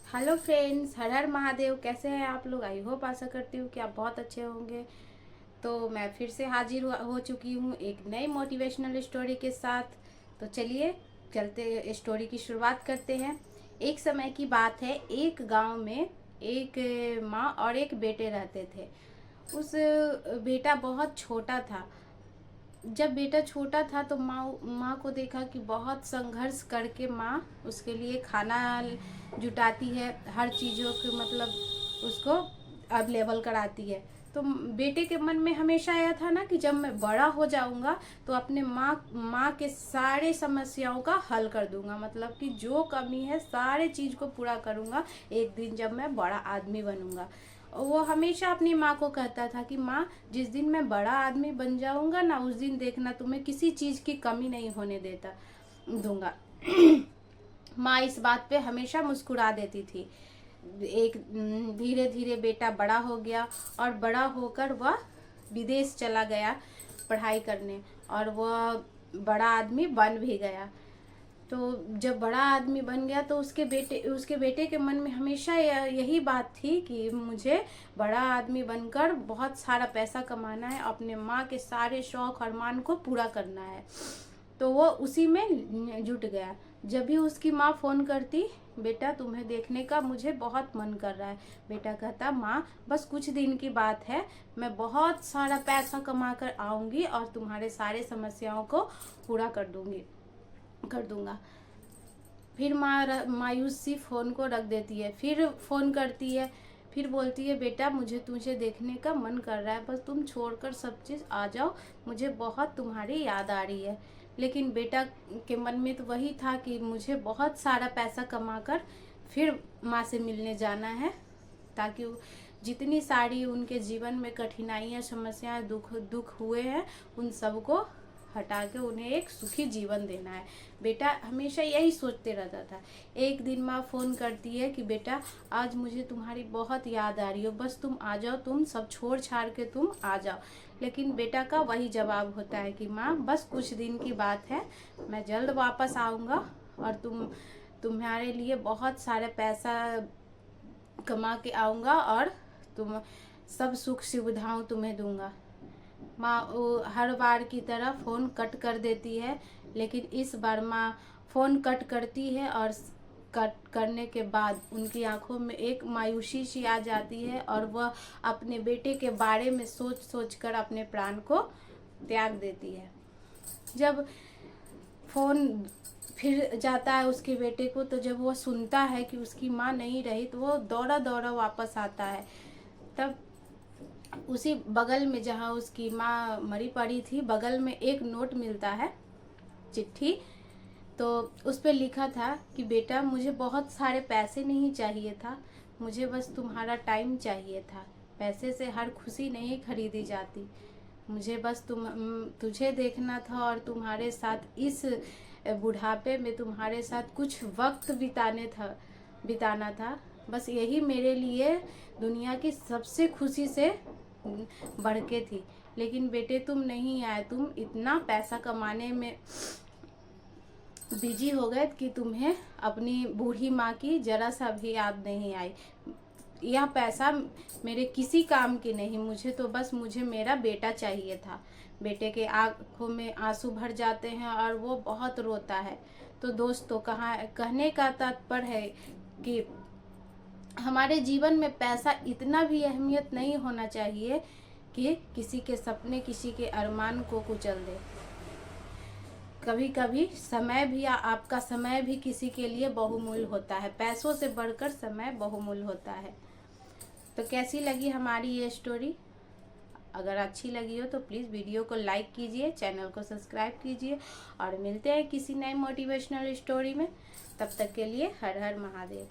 Hello friends, हर हर महादेव। कैसे हैं आप लोग? आई होप आशा करती हूँ कि आप बहुत अच्छे होंगे। तो मैं फिर से हाजिर हो चुकी हूँ एक नई मोटिवेशनल स्टोरी के साथ। तो चलिए चलते स्टोरी की शुरुआत करते हैं। एक समय की बात है, एक गांव में एक माँ और एक बेटे रहते थे। उस बेटा बहुत छोटा था। जब बेटा छोटा था तो माँ को देखा कि बहुत संघर्ष करके माँ उसके लिए खाना जुटाती है, हर चीज़ों की मतलब उसको अवेलेबल कराती है। तो बेटे के मन में हमेशा आया था ना कि जब मैं बड़ा हो जाऊंगा तो अपने माँ के सारे समस्याओं का हल कर दूंगा, मतलब कि जो कमी है सारे चीज़ को पूरा करूंगा एक दिन जब मैं बड़ा आदमी बनूंगा। वो हमेशा अपनी माँ को कहता था कि माँ, जिस दिन मैं बड़ा आदमी बन जाऊंगा ना, उस दिन देखना तुम्हें किसी चीज़ की कमी नहीं होने देता दूंगा। माँ इस बात पे हमेशा मुस्कुरा देती थी। एक धीरे धीरे बेटा बड़ा हो गया और बड़ा होकर वह विदेश चला गया पढ़ाई करने, और वह बड़ा आदमी बन भी गया। तो जब बड़ा आदमी बन गया तो उसके बेटे के मन में हमेशा यही बात थी कि मुझे बड़ा आदमी बनकर बहुत सारा पैसा कमाना है, अपने माँ के सारे शौक और मान को पूरा करना है। तो वो उसी में जुट गया। जब भी उसकी माँ फ़ोन करती, बेटा तुम्हें देखने का मुझे बहुत मन कर रहा है, बेटा कहता माँ बस कुछ दिन की बात है, मैं बहुत सारा पैसा कमा कर आऊँगी और तुम्हारे सारे समस्याओं को पूरा कर दूंगा। फिर माँ मायूसी फ़ोन को रख देती है, फिर फ़ोन करती है, फिर बोलती है बेटा मुझे तुझे देखने का मन कर रहा है, बस तुम छोड़कर सब चीज़ आ जाओ, मुझे बहुत तुम्हारी याद आ रही है। लेकिन बेटा के मन में तो वही था कि मुझे बहुत सारा पैसा कमाकर फिर माँ से मिलने जाना है, ताकि जितनी सारी उनके जीवन में कठिनाइयाँ, समस्याएं, दुख हुए हैं, उन सबको हटा के उन्हें एक सुखी जीवन देना है। बेटा हमेशा यही सोचते रहता था। एक दिन माँ फ़ोन करती है कि बेटा आज मुझे तुम्हारी बहुत याद आ रही हो, बस तुम आ जाओ, तुम सब छोड़ छाड़ के तुम आ जाओ। लेकिन बेटा का वही जवाब होता है कि माँ बस कुछ दिन की बात है, मैं जल्द वापस आऊँगा और तुम्हारे लिए बहुत सारे पैसा कमा के आऊँगा और तुम सब सुख सुविधाओं तुम्हें दूंगा। माँ हर बार की तरह फ़ोन कट कर देती है, लेकिन इस बार माँ फ़ोन कट करती है और कट करने के बाद उनकी आंखों में एक मायूसी सी आ जाती है और वह अपने बेटे के बारे में सोच सोच कर अपने प्राण को त्याग देती है। जब फ़ोन फिर जाता है उसके बेटे को, तो जब वो सुनता है कि उसकी माँ नहीं रही तो वो दौड़ा दौड़ा वापस आता है। तब उसी बगल में जहाँ उसकी माँ मरी पड़ी थी, बगल में एक नोट मिलता है, चिट्ठी। तो उस पर लिखा था कि बेटा मुझे बहुत सारे पैसे नहीं चाहिए था, मुझे बस तुम्हारा टाइम चाहिए था, पैसे से हर खुशी नहीं खरीदी जाती, मुझे बस तुझे देखना था और तुम्हारे साथ इस बुढ़ापे में तुम्हारे साथ कुछ वक्त बिताना था, बस यही मेरे लिए दुनिया की सबसे खुशी से बढ़ के थी। लेकिन बेटे तुम नहीं आए, तुम इतना पैसा कमाने में बिजी हो गए कि तुम्हें अपनी बूढ़ी माँ की जरा सा भी याद नहीं आई। यह पैसा मेरे किसी काम की नहीं, मुझे मेरा बेटा चाहिए था। बेटे के आंखों में आंसू भर जाते हैं और वो बहुत रोता है। तो दोस्तों, कहने का तात्पर्य है कि हमारे जीवन में पैसा इतना भी अहमियत नहीं होना चाहिए कि किसी के सपने, किसी के अरमान को कुचल दे। कभी कभी समय भी, आपका समय भी किसी के लिए बहुमूल्य होता है, पैसों से बढ़कर समय बहुमूल्य होता है। तो कैसी लगी हमारी ये स्टोरी? अगर अच्छी लगी हो तो प्लीज़ वीडियो को लाइक कीजिए, चैनल को सब्सक्राइब कीजिए, और मिलते हैं किसी नए मोटिवेशनल स्टोरी में। तब तक के लिए हर हर महादेव।